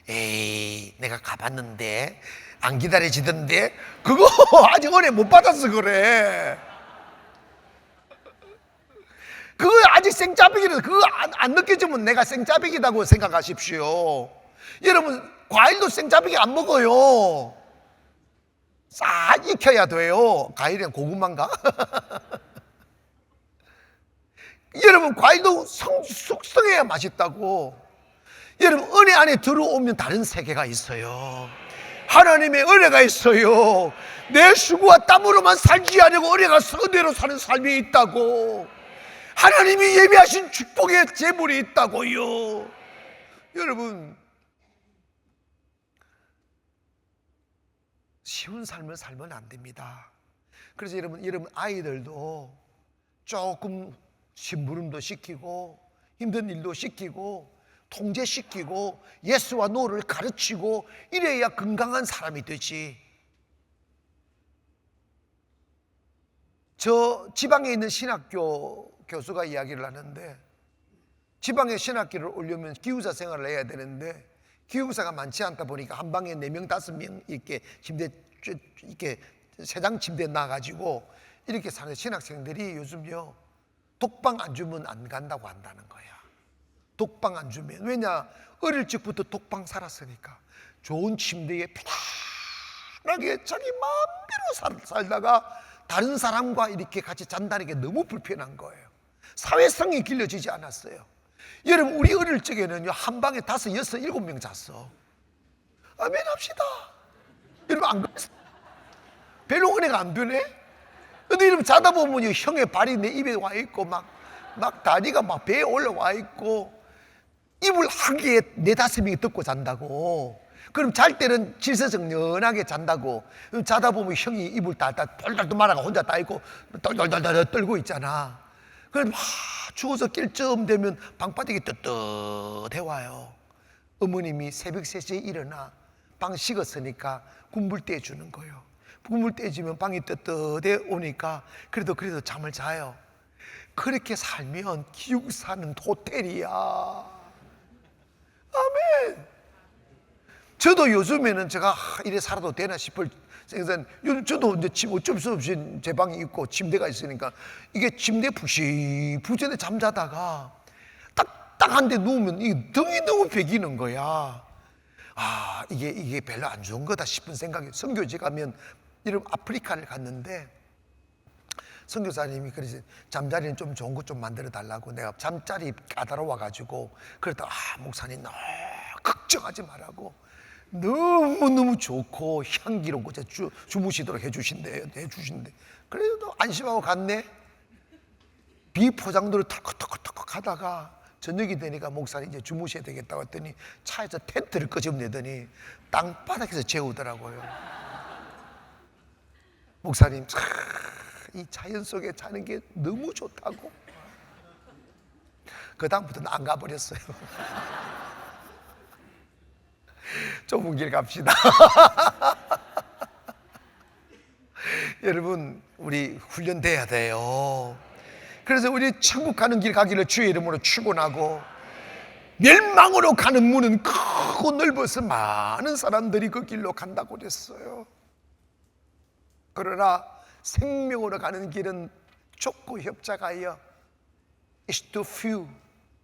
에이 내가 가봤는데 안 기다려지던데 그거 아직 은혜 못 받아서 그래. 그거 아직 생짜배기라서 그거 안 느껴지면 내가 생짜배기다고 생각하십시오. 여러분 과일도 생짜배기 안 먹어요. 싹 익혀야 돼요. 과일이랑 고구마인가? 여러분 과일도 숙성해야 맛있다고. 여러분 은혜 안에 들어오면 다른 세계가 있어요. 하나님의 은혜가 있어요. 내 수고와 땀으로만 살지 않으려고 은혜가 은혜로 사는 삶이 있다고. 하나님이 예비하신 축복의 재물이 있다고요. 여러분 쉬운 삶을 살면 안 됩니다. 그래서 여러분 아이들도 조금 심부름도 시키고 힘든 일도 시키고 통제시키고 예수와 노를 가르치고 이래야 건강한 사람이 되지. 저 지방에 있는 신학교 교수가 이야기를 하는데 지방에 신학교를 오려면 기숙사 생활을 해야 되는데 기숙사가 많지 않다 보니까 한 방에 4명 5명 이렇게 침대 이렇게 3장 침대에 놔가지고 이렇게 사는 신학생들이 요즘요 독방 안 주면 안 간다고 한다는 거야. 독방 안 주면. 왜냐? 어릴 적부터 독방 살았으니까 좋은 침대에 편안하게 자기 마음대로 살다가 다른 사람과 이렇게 같이 잔다는 게 너무 불편한 거예요. 사회성이 길러지지 않았어요. 여러분 우리 어릴 적에는요 한 방에 5, 6, 7명 잤어. 아멘 합시다. 여러분 안 그랬어요? 별로 은혜가 안 변해? 근데 이러면 자다 보면 형의 발이 내 입에 와 있고 막 다리가 막 배에 올라와 있고 이불 한 개에 4-5명이 덮고 잔다고. 그럼 잘 때는 질서정연하게 잔다고. 자다 보면 형이 이불 똘똘 말아가 혼자 따 있고 똘똘똘 떨고 있잖아. 그럼 막 죽어서 낄 쯤 되면 방바닥이 뜨뜻해 와요. 어머님이 새벽 3시에 일어나 방 식었으니까 국물 떼주는 거예요. 국물 떼주면 방이 뜨뜻해 오니까 그래도 잠을 자요. 그렇게 살면 기숙사는 호텔이야. 아멘. 저도 요즘에는 제가 이래 살아도 되나 싶을 생각. 요즘 저도 이제 어쩔 수 없이 제 방이 있고 침대가 있으니까 이게 침대 푹신푹신해 잠자다가 딱딱한 데 누우면 이 등이 너무 베기는 거야. 아, 이게 별로 안 좋은 거다 싶은 생각이. 선교지 가면 이런 아프리카를 갔는데 선교사님이 그러지, 잠자리는 좀 좋은 것 좀 만들어 달라고. 내가 잠자리 까다로워 가지고 그랬다. 목사님 너무 걱정하지 말라고. 너무너무 좋고 향기롭고 주무시도록 해주신대. 그래도 안심하고 갔네. 비포장도를 털컥 하다가 저녁이 되니까 목사님 이제 주무셔야 되겠다고 했더니 차에서 텐트를 끄집어내더니 땅바닥에서 재우더라고요. 목사님, 이 자연 속에 자는 게 너무 좋다고. 그 다음부터는 안 가버렸어요. 좁은 길 갑시다. 여러분, 우리 훈련돼야 돼요. 그래서 우리 천국 가는 길 가기를 주의 이름으로 축원하고, 멸망으로 가는 문은 크고 넓어서 많은 사람들이 그 길로 간다고 그랬어요. 그러나 생명으로 가는 길은 좁고 협착하여 It's too few,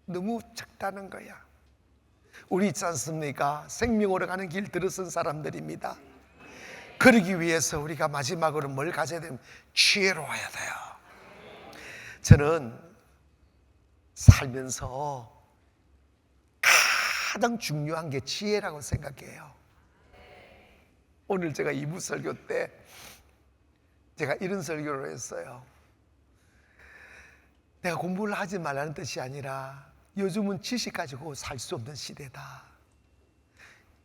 너무 작다는 거야. 우리 있지 않습니까? 생명으로 가는 길 들어선 사람들입니다. 그러기 위해서 우리가 마지막으로 뭘 가져야 되면 지혜로워야 돼요. 저는 살면서 가장 중요한 게 지혜라고 생각해요. 오늘 제가 2부 설교 때 제가 이런 설교를 했어요. 내가 공부를 하지 말라는 뜻이 아니라 요즘은 지식 가지고 살 수 없는 시대다.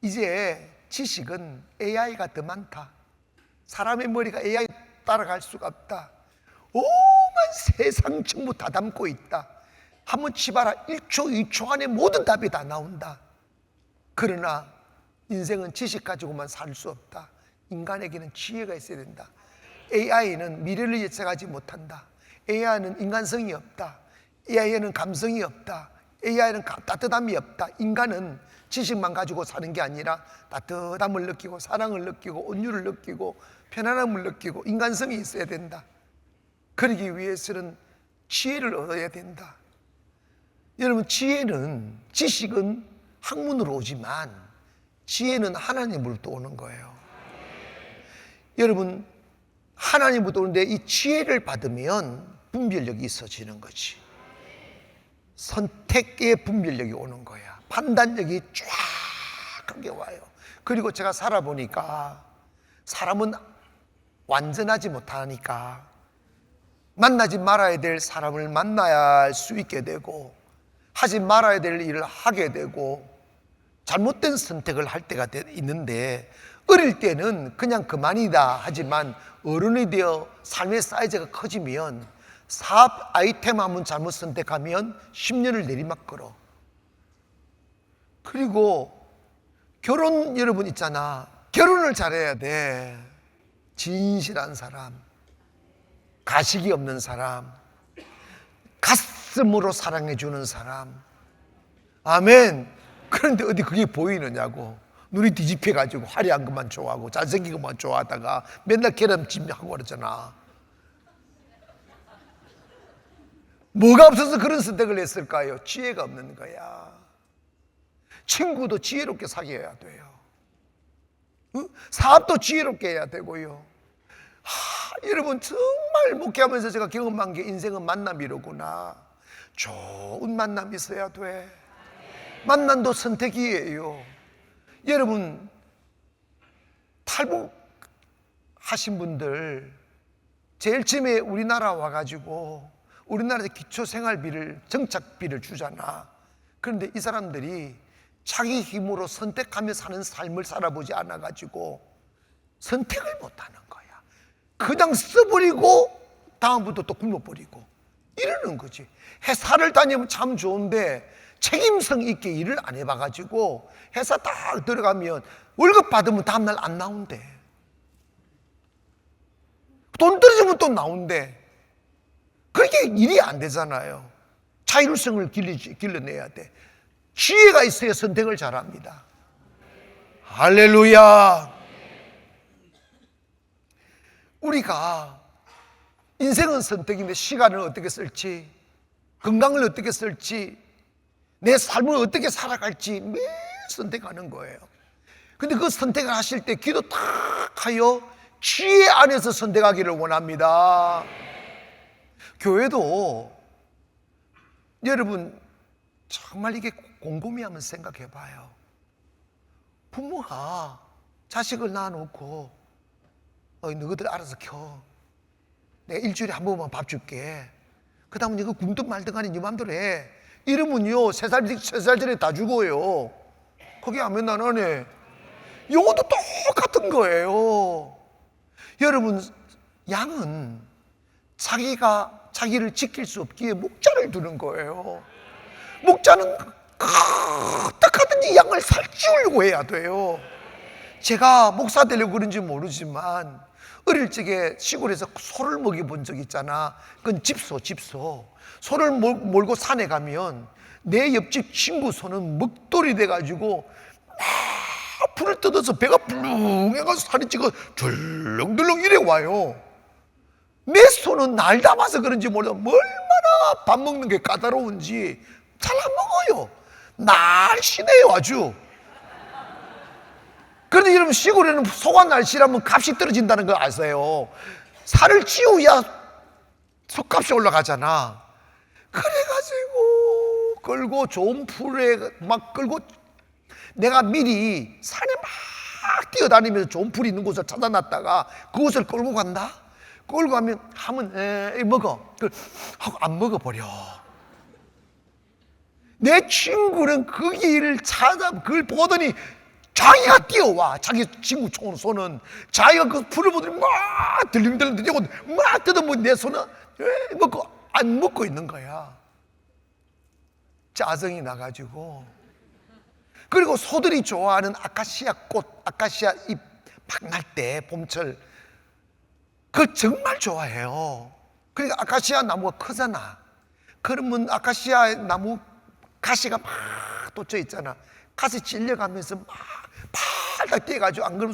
이제 지식은 AI가 더 많다. 사람의 머리가 AI 따라갈 수가 없다. 오만 세상 전부 다 담고 있다. 한번 치봐라. 1초, 2초 안에 모든 답이 다 나온다. 그러나 인생은 지식 가지고만 살 수 없다. 인간에게는 지혜가 있어야 된다. AI는 미래를 예측하지 못한다. AI는 인간성이 없다. AI에는 감성이 없다. AI는 따뜻함이 없다. 인간은 지식만 가지고 사는 게 아니라 따뜻함을 느끼고 사랑을 느끼고 온유를 느끼고 편안함을 느끼고 인간성이 있어야 된다. 그러기 위해서는 지혜를 얻어야 된다. 여러분, 지식은 학문으로 오지만 지혜는 하나님으로부터 오는 거예요. 여러분, 하나님부터 오는데 이 지혜를 받으면 분별력이 있어지는 거지. 선택의 분별력이 오는 거야. 판단력이 쫙 하게 와요. 그리고 제가 살아보니까 사람은 완전하지 못하니까 만나지 말아야 될 사람을 만나야 할 수 있게 되고, 하지 말아야 될 일을 하게 되고, 잘못된 선택을 할 때가 있는데, 어릴 때는 그냥 그만이다 하지만 어른이 되어 삶의 사이즈가 커지면 사업 아이템 한번 잘못 선택하면 10년을 내리막 걸어. 그리고 결혼, 여러분 있잖아. 결혼을 잘해야 돼. 진실한 사람, 가식이 없는 사람, 가슴으로 사랑해주는 사람. 아멘. 그런데 어디 그게 보이느냐고. 눈이 뒤집혀가지고 화려한 것만 좋아하고 잘생긴 것만 좋아하다가 맨날 계란찜하고 그러잖아. 뭐가 없어서 그런 선택을 했을까요? 지혜가 없는 거야. 친구도 지혜롭게 사귀어야 돼요. 사업도 지혜롭게 해야 되고요. 여러분, 정말 목회하면서 제가 경험한 게 인생은 만남이로구나. 좋은 만남이 있어야 돼. 만남도 선택이에요. 여러분, 탈북 하신 분들, 제일 처음에 우리나라 와가지고 우리나라에서 기초생활비를, 정착비를 주잖아. 그런데 이 사람들이 자기 힘으로 선택하며 사는 삶을 살아보지 않아가지고 선택을 못하는 거야. 그냥 써버리고 다음부터 또 굶어버리고 이러는 거지. 회사를 다니면 참 좋은데 책임성 있게 일을 안 해봐가지고 회사 딱 들어가면 월급 받으면 다음날 안 나온대. 돈 떨어지면 또 나온대. 그렇게 일이 안 되잖아요. 자율성을 길러내야 돼. 지혜가 있어야 선택을 잘합니다. 할렐루야. 우리가 인생은 선택인데 시간을 어떻게 쓸지, 건강을 어떻게 쓸지, 내 삶을 어떻게 살아갈지 매일 선택하는 거예요. 근데 그 선택을 하실 때 기도 탁 하여 지혜 안에서 선택하기를 원합니다. 교회도 여러분 정말 이게 곰곰이 한번 생각해 봐요. 부모가 자식을 낳아놓고 너희들 알아서 켜. 내가 일주일에 한 번만 밥 줄게. 그 다음에 이거 굶든 말든 간에 네 맘대로 해. 이러면요 3살 전에 다 죽어요. 거기 하면 난 안 해. 이것도 똑같은 거예요. 여러분, 양은 자기를 지킬 수 없기에 목자를 두는 거예요. 목자는 어떻게든지 양을 살찌우려고 해야 돼요. 제가 목사 되려고 그런지 모르지만 어릴 적에 시골에서 소를 먹여본 적 있잖아. 그건 집소. 소를 몰고 산에 가면 내 옆집 친구 소는 먹돌이 돼가지고 막 불을 뜯어서 배가 불렁해가지고 살이 찌고 덜렁덜렁 이래 와요. 내 소는 날 담아서 그런지 몰라 얼마나 밥 먹는 게 까다로운지 잘 안 먹어요. 날씬해요 아주. 그런데 여러분 시골에는 소가 날씬하면 값이 떨어진다는 거 아세요? 살을 찌우야 소값이 올라가잖아. 그래가지고 끌고 좋은 풀에 막 끌고 내가 미리 산에 막 뛰어다니면서 좋은 풀이 있는 곳을 찾아놨다가 그곳을 끌고 간다. 끌고 가면 하면 먹어. 하고 안 먹어버려. 내 친구는 그 길을 그걸 보더니 자기가 뛰어와. 자기 친구 소는 자기가 그 풀을 보더니 막 들림들림 뛰고 막 뜯어먹는 내 소는 안 먹고 있는 거야. 짜증이 나가지고. 그리고 소들이 좋아하는 아카시아 꽃, 아카시아 잎 막 날 때 봄철 그걸 정말 좋아해요. 그러니까 아카시아 나무가 크잖아. 그러면 아카시아 나무 가시가 막 돋쳐 있잖아. 가시 찔려가면서 막 팔딱 뛰어가지고 안 그러면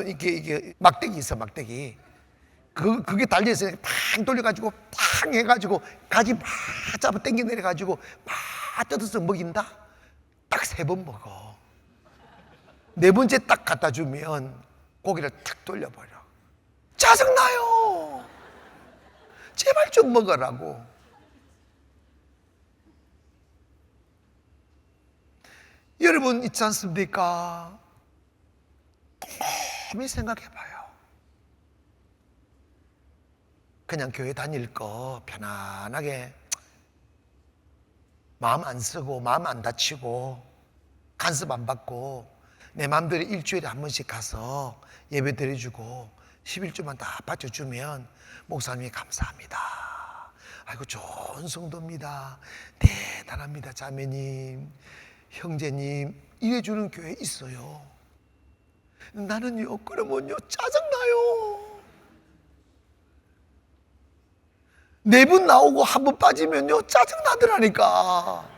이게 막대기 있어, 막대기. 그게 달려있어요. 팍 돌려가지고 팍 해가지고 가지 막 잡아 당겨 내려가지고 막 뜯어서 먹인다. 딱 3번 먹어. 4번째 딱 갖다 주면 고기를 탁 돌려버려. 짜증나요. 제발 좀 먹으라고. 여러분 있지 않습니까? 곰곰이 생각해봐요. 그냥 교회 다닐 거 편안하게 마음 안 쓰고 마음 안 다치고 간섭 안 받고 내 마음대로 일주일에 한 번씩 가서 예배 드려주고 11조만 다 바쳐주면 목사님이 감사합니다. 아이고 좋은 성도입니다. 대단합니다. 자매님, 형제님 이래주는 교회 있어요. 나는요 그러면요 짜증나요. 4번 나오고 1번 빠지면요 짜증나더라니까.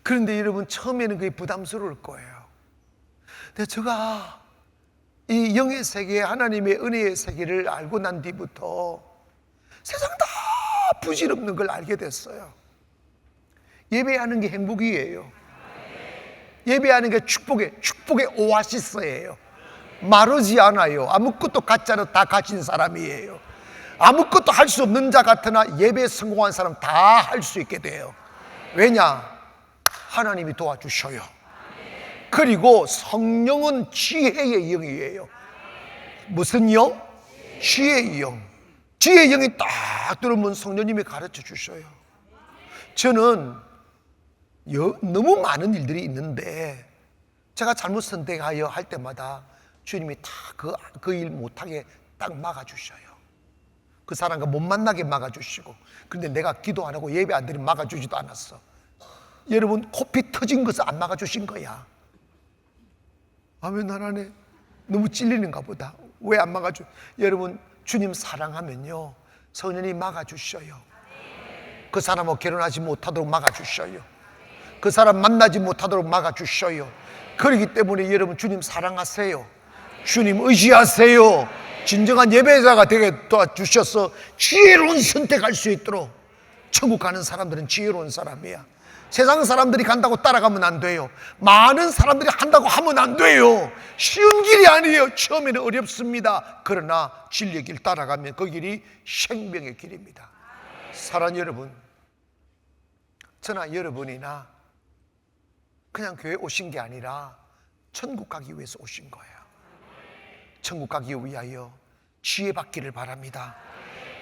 그런데 여러분 처음에는 그게 부담스러울 거예요. 근데 제가 이 영의 세계, 하나님의 은혜의 세계를 알고 난 뒤부터 세상 다 부질없는 걸 알게 됐어요. 예배하는 게 행복이에요. 예배하는 게 축복의 오아시스예요. 마르지 않아요. 아무것도 가짜로 다 가진 사람이에요. 아무것도 할 수 없는 자 같으나 예배에 성공한 사람 다 할 수 있게 돼요. 왜냐? 하나님이 도와주셔요. 그리고 성령은 지혜의 영이에요. 무슨 영? 지혜의 영. 지혜의 영이 딱 들어오면 성령님이 가르쳐 주셔요. 저는 너무 많은 일들이 있는데 제가 잘못 선택하여 할 때마다 주님이 다 그 일 못하게 딱 막아주셔요. 그 사람과 못 만나게 막아주시고, 근데 내가 기도 안 하고 예배 안 드리면 막아주지도 않았어. 여러분, 코피 터진 것을 안 막아주신 거야. 아멘. 하나님, 너무 찔리는가 보다. 왜 안 막아줘? 여러분, 주님 사랑하면요, 성령이 막아주셔요. 그 사람하고 결혼하지 못하도록 막아주셔요. 그 사람 만나지 못하도록 막아주셔요. 그렇기 때문에 여러분, 주님 사랑하세요. 주님 의지하세요. 진정한 예배자가 되게 도와주셔서 지혜로운 선택할 수 있도록. 천국 가는 사람들은 지혜로운 사람이야. 세상 사람들이 간다고 따라가면 안 돼요. 많은 사람들이 한다고 하면 안 돼요. 쉬운 길이 아니에요. 처음에는 어렵습니다. 그러나 진리의 길 따라가면 그 길이 생명의 길입니다. 사랑하는 여러분, 저나 여러분이나 그냥 교회 오신 게 아니라 천국 가기 위해서 오신 거예요. 천국 가기 위하여 지혜 받기를 바랍니다.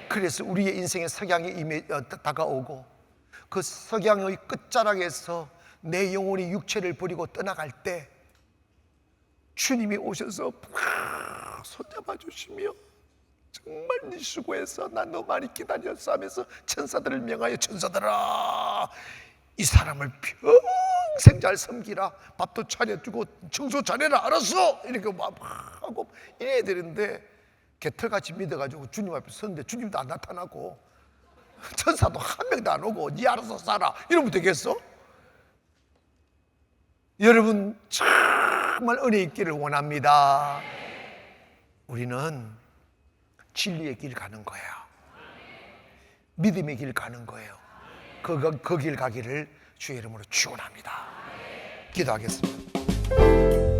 그래서 우리의 인생의 석양이 다가오고, 그 석양의 끝자락에서 내 영혼이 육체를 버리고 떠나갈 때 주님이 오셔서 손잡아 주시며, 정말 네 수고해서 난 너 많이 기다렸어 하면서 천사들을 명하여, 천사들아, 이 사람을 평생 잘 섬기라. 밥도 차려주고 청소 잘해라. 알았어. 이렇게 막 하고 이래야 되는데, 개털같이 믿어가지고 주님 앞에 섰는데 주님도 안 나타나고 천사도 한 명도 안 오고 네 알아서 살아 이러면 되겠어? 여러분, 정말 은혜 있기를 원합니다. 우리는 진리의 길 가는 거예요. 믿음의 길 가는 거예요. 그 길 가기를 주의 이름으로 축원합니다. 기도하겠습니다.